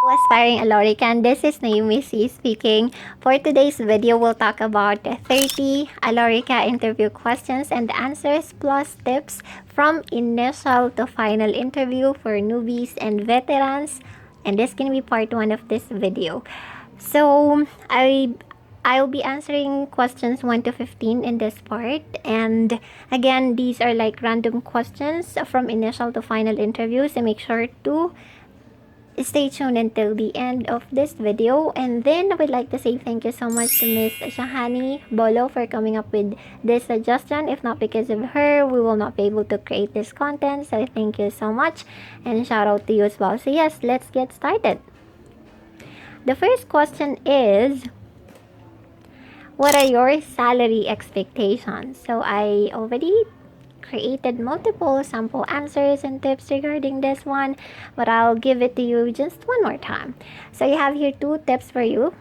Aspiring Alorica, and this is Nayumi Cee speaking. For today's video, we'll talk about 30 Alorica interview questions and answers plus tips from initial to final interview for newbies and veterans. And this can be part 1 of this video. So, I'll be answering questions 1 to 15 in this part. And again, these are like random questions from initial to final interview. So make sure to stay tuned until the end of this video. And then I would like to say thank you so much to Miss Shahani Bolo for coming up with this suggestion. If not because of her, we will not be able to create this content. So thank you so much, and shout out to you as well. So yes, let's get started. The first question is, what are your salary expectations? So I already created multiple sample answers and tips regarding this one, but I'll give it to you just one more time. So you have here 2 tips for you.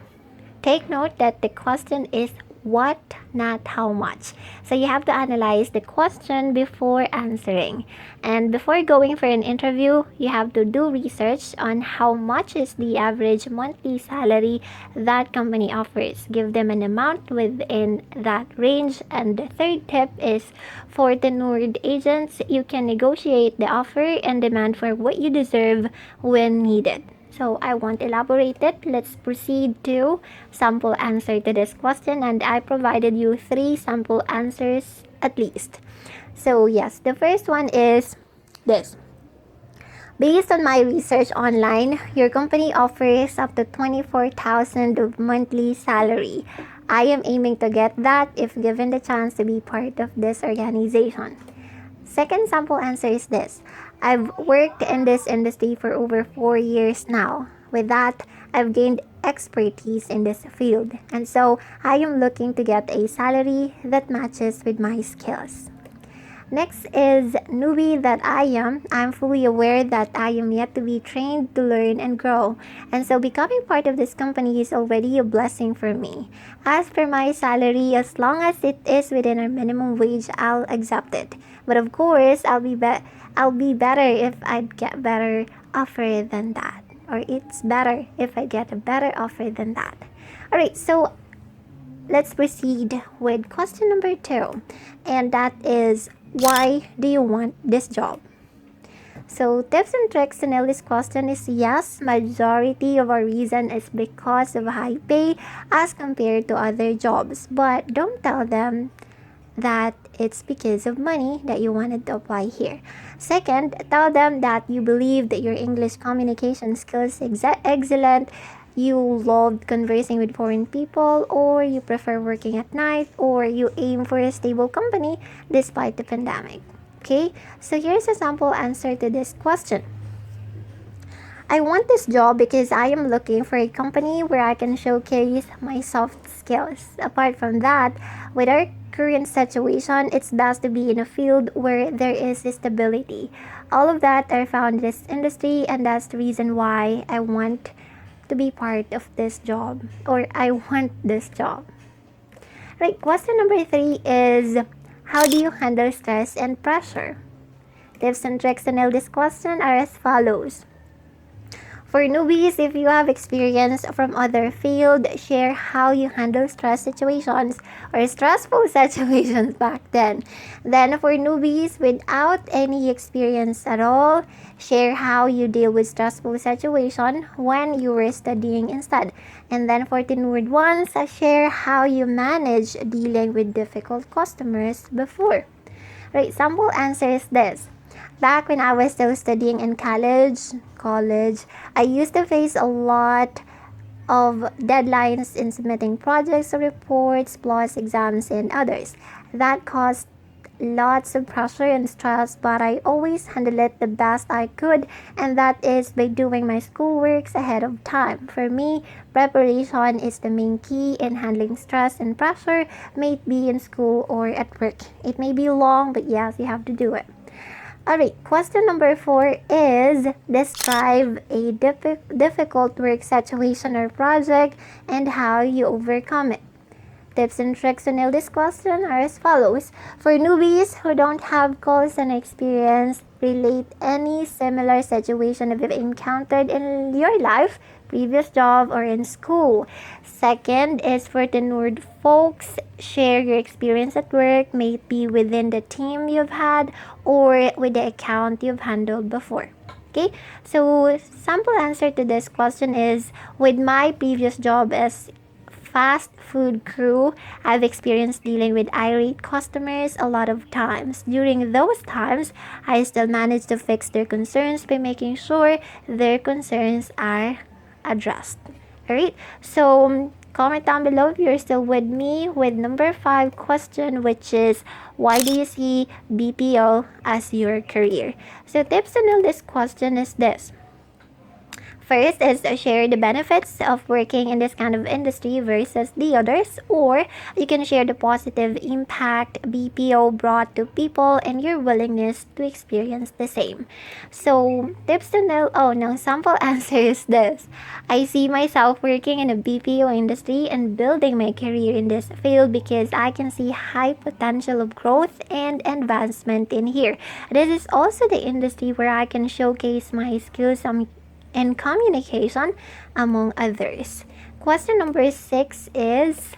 Take note that the question is what, not how much. So you have to analyze the question before answering. And before going for an interview, you have to do research on how much is the average monthly salary that company offers. Give them an amount within that range. And the third tip is, for tenured agents, you can negotiate the offer and demand for what you deserve when needed. So I won't elaborate it. Let's proceed to sample answer to this question, and I provided you 3 sample answers at least. So yes, the first one is this. Based on my research online, your company offers up to 24,000 of monthly salary. I am aiming to get that if given the chance to be part of this organization. Second sample answer is this. I've worked in this industry for over 4 years now. With that, I've gained expertise in this field, and so I am looking to get a salary that matches with my skills. Next is newbie that I am. I'm fully aware that I am yet to be trained to learn and grow, and so becoming part of this company is already a blessing for me. As for my salary, as long as it is within our minimum wage, I'll accept it. But of course, I'll be better if I get better offer than that, or it's better if I get a better offer than that. All right, so let's proceed with question number 2, and that is, why do you want this job? So tips and tricks to nail this question is yes, majority of our reason is because of high pay as compared to other jobs, but don't tell them that it's because of money that you wanted to apply here. Second, tell them that you believe that your English communication skills excellent, you loved conversing with foreign people, or you prefer working at night, or you aim for a stable company despite the pandemic. Okay, so here's a sample answer to this question. I want this job because I am looking for a company where I can showcase my soft skills. Apart from that, with our current situation, it's best to be in a field where there is stability. All of that are found in this industry, and that's the reason why I want to be part of this job, or I want this job. Right, question number 3 is, how do you handle stress and pressure? Tips and tricks to nail this question are as follows. For newbies, if you have experience from other field, share how you handle stress situations or stressful situations back then. Then for newbies without any experience at all, share how you deal with stressful situation when you were studying instead. And then for tenured ones, share how you manage dealing with difficult customers before. Right, sample answer is this. Back when I was still studying in college, I used to face a lot of deadlines in submitting projects or reports, plus exams and others. That caused lots of pressure and stress, but I always handled it the best I could, and that is by doing my schoolworks ahead of time. For me, preparation is the main key in handling stress and pressure, may it be in school or at work. It may be long, but yes, you have to do it. Alright, question number 4 is, describe a difficult work situation or project and how you overcome it. Tips and tricks to nail this question are as follows. For newbies who don't have call center experience, relate any similar situation that you've encountered in your life, previous job, or in school. Second is for tenured folks, share your experience at work, maybe within the team you've had or with the account you've handled before. Okay, so sample answer to this question is, with my previous job as fast food crew, I've experienced dealing with irate customers a lot of times. During those times, I still manage to fix their concerns by making sure their concerns are addressed. Alright, so comment down below if you're still with me with number 5 question, which is, why do you see BPO as your career? So tips to nail this question is this. First is share the benefits of working in this kind of industry versus the others, or you can share the positive impact BPO brought to people and your willingness to experience the same. So, tips to know, sample answer is this. I see myself working in a BPO industry and building my career in this field because I can see high potential of growth and advancement in here. This is also the industry where I can showcase my skills and communication, among others. Question number 6 is,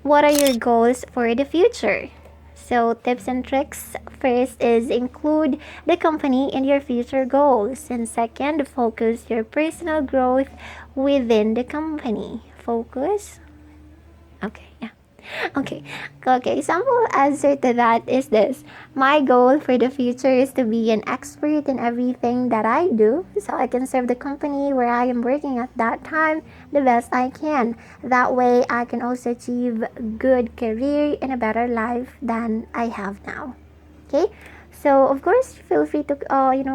what are your goals for the future? So tips and tricks, first is include the company in your future goals, and second, focus your personal growth within the company. Focus. Okay, yeah. Okay, sample answer to that is this. My goal for the future is to be an expert in everything that I do, so I can serve the company where I am working at that time the best I can. That way, I can also achieve good career and a better life than I have now. Okay? So, of course, feel free to,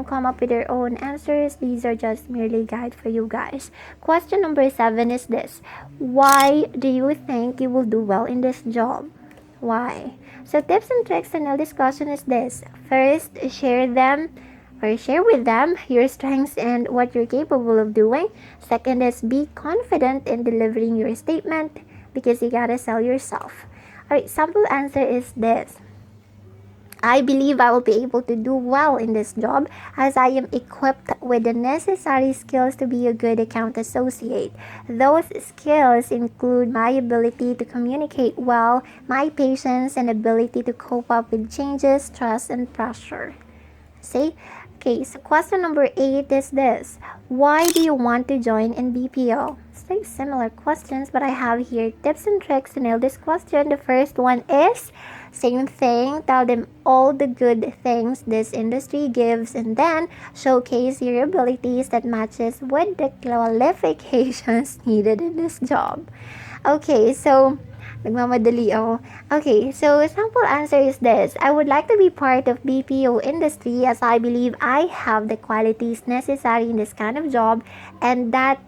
come up with your own answers. These are just merely guide for you guys. Question number 7 is this. Why do you think you will do well in this job? Why? So, tips and tricks to nail this question is this. First, share with them your strengths and what you're capable of doing. Second is be confident in delivering your statement because you gotta sell yourself. Alright, sample answer is this. I believe I will be able to do well in this job as I am equipped with the necessary skills to be a good account associate. Those skills include my ability to communicate well, my patience, and ability to cope up with changes, stress, and pressure. See? Okay, so question number 8 is this. Why do you want to join in BPO? It's like similar questions, but I have here tips and tricks to nail this question. The first one is, same thing, tell them all the good things this industry gives and then showcase your abilities that matches with the qualifications needed in this job. Okay, so nagmamadali ako. Okay, so sample answer is this. I would like to be part of BPO industry as I believe I have the qualities necessary in this kind of job, and that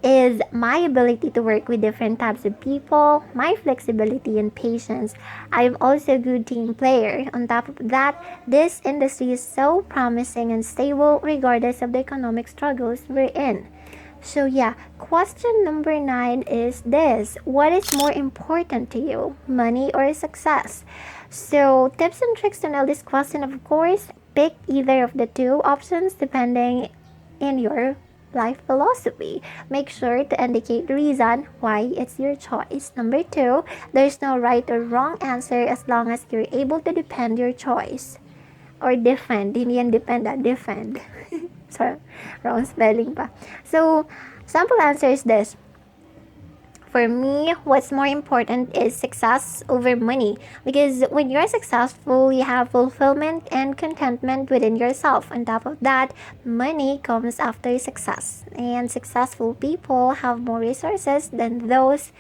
is my ability to work with different types of people, my flexibility and patience. I'm also a good team player. On top of that, this industry is so promising and stable regardless of the economic struggles we're in. So yeah, question number 9 is this. What is more important to you, money or success? So tips and tricks to nail this question, of course, pick either of the two options depending in your life philosophy. Make sure to indicate the reason why it's your choice. Number 2, there's no right or wrong answer as long as you're able to defend your choice. Or defend. Hindi yan depend, defend. Sorry, wrong spelling pa. So, sample answer is this. For me, what's more important is success over money. Because when you're successful, you have fulfillment and contentment within yourself. On top of that, money comes after success. And successful people have more resources than those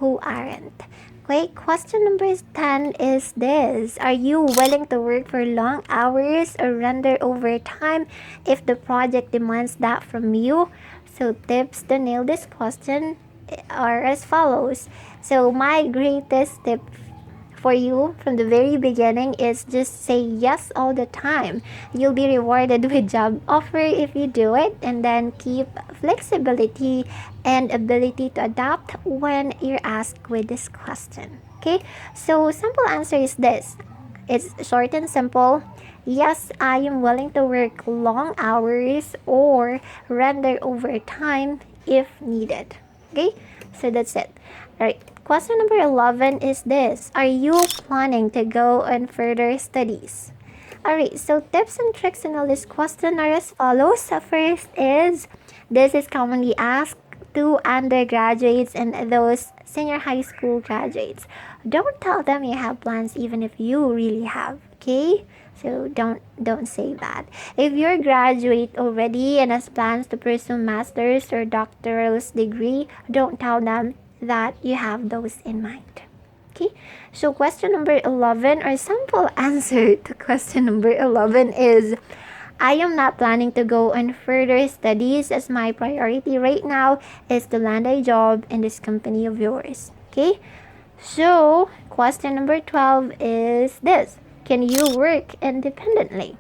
who aren't. Okay, question number 10 is this. Are you willing to work for long hours or render overtime if the project demands that from you? So tips to nail this question are as follows. So my greatest tip for you from the very beginning is just say yes all the time. You'll be rewarded with job offer if you do it, and then keep flexibility and ability to adapt when you're asked with this question. Okay, so simple answer is this. It's short and simple. Yes, I am willing to work long hours or render overtime if needed. Okay, so that's it. Alright, question number 11 is this. Are you planning to go on further studies? Alright, so tips and tricks in all this question are as follows. So first is, this is commonly asked to undergraduates and those senior high school graduates. Don't tell them you have plans even if you really have, okay? So don't say that. If you're a graduate already and has plans to pursue master's or doctoral degree, don't tell them that you have those in mind. Okay, so question number 11, or simple answer to question number 11 is, I am not planning to go on further studies as my priority right now is to land a job in this company of yours. Okay, so question number 12 is this. Can you work independently?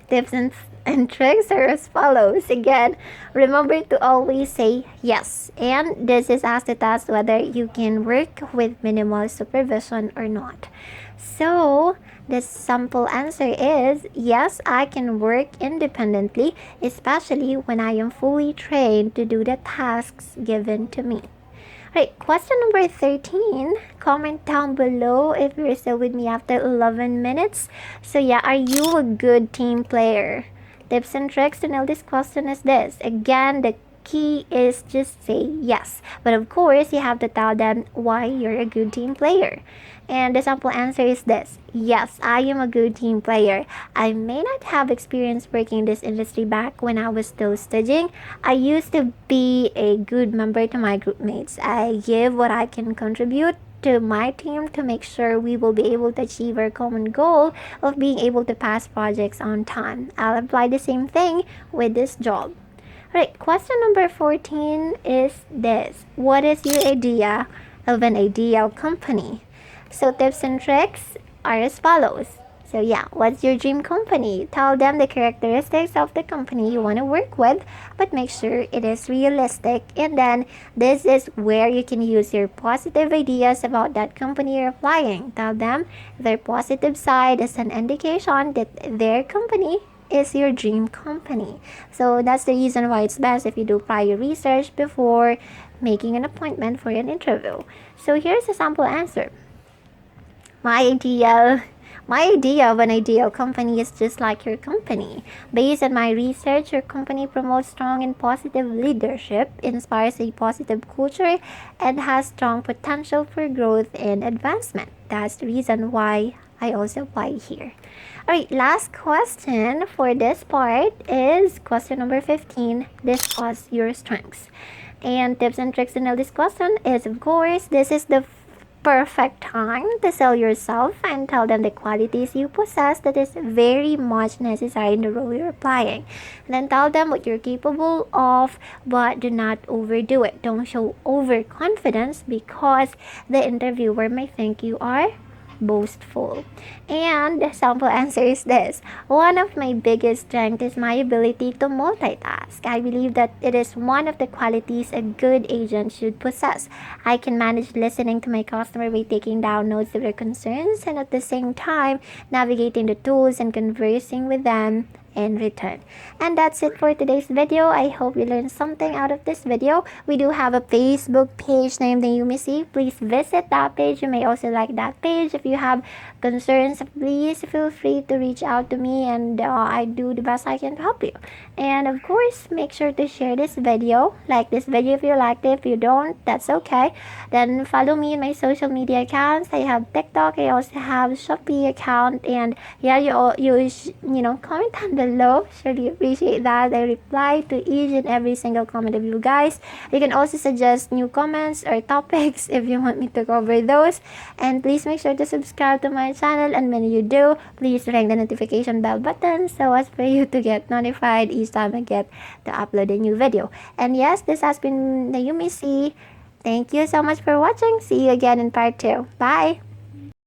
Tips and tricks are as follows. Again, remember to always say yes. And this is asked to test whether you can work with minimal supervision or not. So, the simple answer is yes, I can work independently, especially when I am fully trained to do the tasks given to me. Right, question number 13. Comment down below if you're still with me after 11 minutes. So yeah, are you a good team player? Tips and tricks to nail this question is this. Again, the key is just say yes. But of course, you have to tell them why you're a good team player. And the simple answer is this. Yes, I am a good team player. I may not have experience working in this industry back when I was still studying. I used to be a good member to my group mates. I give what I can contribute to my team to make sure we will be able to achieve our common goal of being able to pass projects on time. I'll apply the same thing with this job. Right, question number 14 is this. What is your idea of an ideal company? So tips and tricks are as follows. So yeah, what's your dream company? Tell them the characteristics of the company you want to work with, but make sure it is realistic. And then this is where you can use your positive ideas about that company you're applying. Tell them their positive side as an indication that their company is your dream company. So that's the reason why it's best if you do prior research before making an appointment for an interview. So here's a sample answer. My idea of an ideal company is just like your company. Based on my research, your company promotes strong and positive leadership, inspires a positive culture, and has strong potential for growth and advancement. That's the reason why I also apply here. Alright, last question for this part is question number 15. Discuss your strengths. And tips and tricks to nail this question is, of course, this is the perfect time to sell yourself and tell them the qualities you possess that is very much necessary in the role you're applying. And then tell them what you're capable of, but do not overdo it. Don't show overconfidence because the interviewer may think you are boastful. And the sample answer is this. One of my biggest strengths is my ability to multitask. I believe that it is one of the qualities a good agent should possess. I can manage listening to my customer by taking down notes of their concerns and at the same time navigating the tools and conversing with them in return. And that's it for today's video. I hope you learned something out of this video. We do have a Facebook page named Nayumi Cee. Please visit that page. You may also like that page. If you have concerns, please feel free to reach out to me, and I do the best I can to help you. And of course, make sure to share this video. Like this video if you liked it. If you don't, that's okay. Then follow me in my social media accounts. I have TikTok. I also have Shopee account. And yeah, you know, comment down below. Surely appreciate that. I reply to each and every single comment of you guys. You can also suggest new comments or topics if you want me to cover those. And please make sure to subscribe to my channel, and when you do, please ring the notification bell button so as for you to get notified each time I get to upload a new video. And yes, this has been Nayumi Cee. Thank you so much for watching. See you again in part 2. Bye!